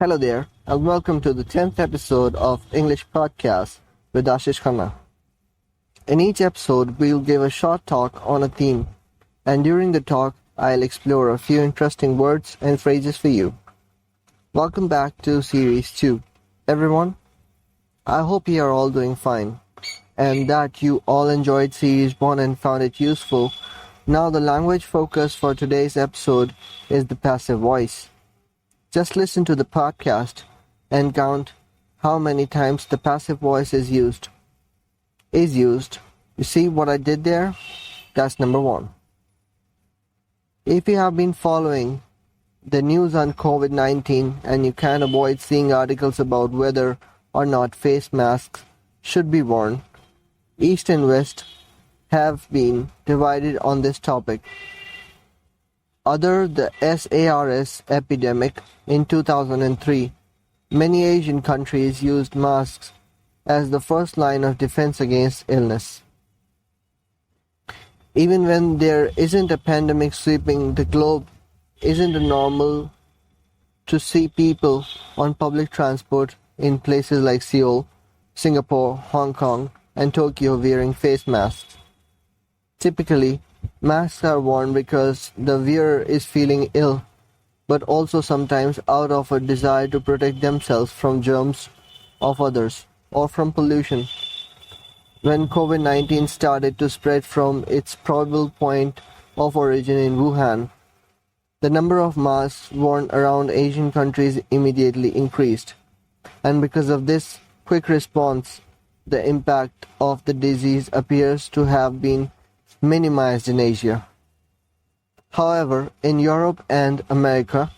Hello there, and welcome to the 10th episode of English Podcast with Ashish Khanna. In each episode, we'll give a short talk on a theme, and during the talk, I'll explore a few interesting words and phrases for you. Welcome back to Series 2. Everyone, I hope you are all doing fine, and that you all enjoyed Series 1 and found it useful. Now the language focus for today's episode is the passive voice. Just listen to the podcast and count how many times the passive voice is used. You see what I did there? That's number one. If you have been following the news on COVID-19 and you can't avoid seeing articles about whether or not face masks should be worn, East and West have been divided on this topic. Under the SARS epidemic in 2003, many Asian countries used masks as the first line of defense against illness. Even when there isn't a pandemic sweeping the globe, isn't it normal to see people on public transport in places like Seoul, Singapore, Hong Kong, and Tokyo wearing face masks? Typically, masks are worn because the wearer is feeling ill, but also sometimes out of a desire to protect themselves from germs of others or from pollution. When COVID-19 started to spread from its probable point of origin in Wuhan, the number of masks worn around Asian countries immediately increased. And because of this quick response, the impact of the disease appears to have been minimized in Asia. However, in Europe and America,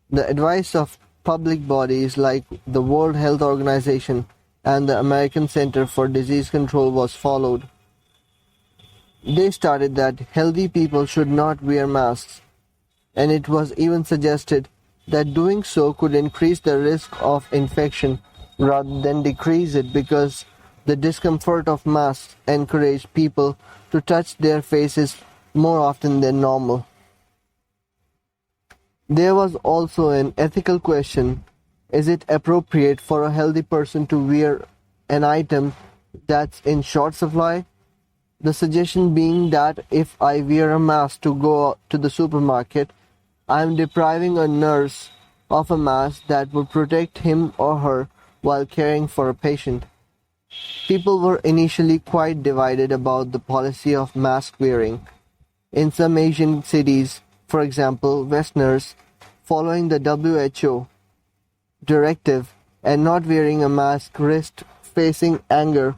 the advice of public bodies like the World Health Organization and the American Center for Disease Control was followed. They stated that healthy people should not wear masks, and it was even suggested that doing so could increase the risk of infection rather than decrease it, because the discomfort of masks encouraged people to touch their faces more often than normal. There was also an ethical question: is it appropriate for a healthy person to wear an item that's in short supply? The suggestion being that if I wear a mask to go to the supermarket, I am depriving a nurse of a mask that would protect him or her while caring for a patient. People were initially quite divided about the policy of mask wearing. In some Asian cities, for example, Westerners, following the WHO directive and not wearing a mask risked facing anger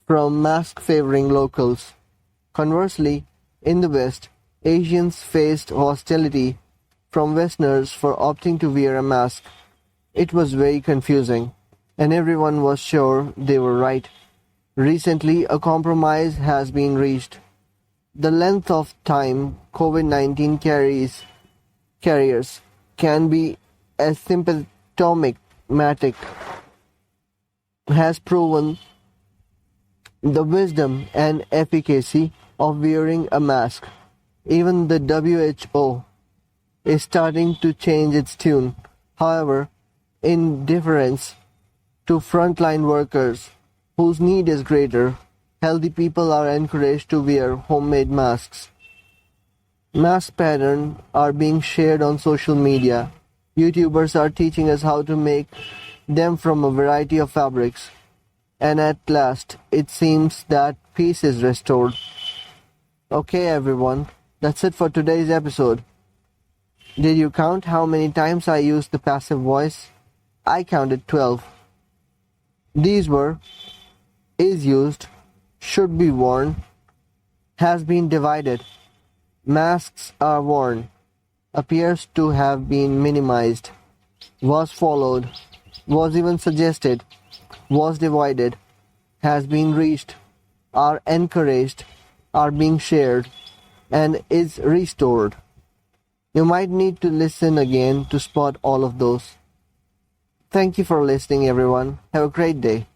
from mask-favoring locals. Conversely, in the West, Asians faced hostility from Westerners for opting to wear a mask. It was very confusing, and everyone was sure they were right. Recently, a compromise has been reached. The length of time COVID-19 carriers can be asymptomatic has proven the wisdom and efficacy of wearing a mask. Even the WHO is starting to change its tune. However, in deference to frontline workers whose need is greater, healthy people are encouraged to wear homemade masks. Mask patterns are being shared on social media. YouTubers are teaching us how to make them from a variety of fabrics. And at last, it seems that peace is restored. Okay, everyone, that's it for today's episode. Did you count how many times I used the passive voice? I counted 12. These were: is used, should be worn, has been divided, masks are worn, appears to have been minimized, was followed, was even suggested, was divided, has been reached, are encouraged, are being shared, and is restored. You might need to listen again to spot all of those. Thank you for listening, everyone. Have a great day.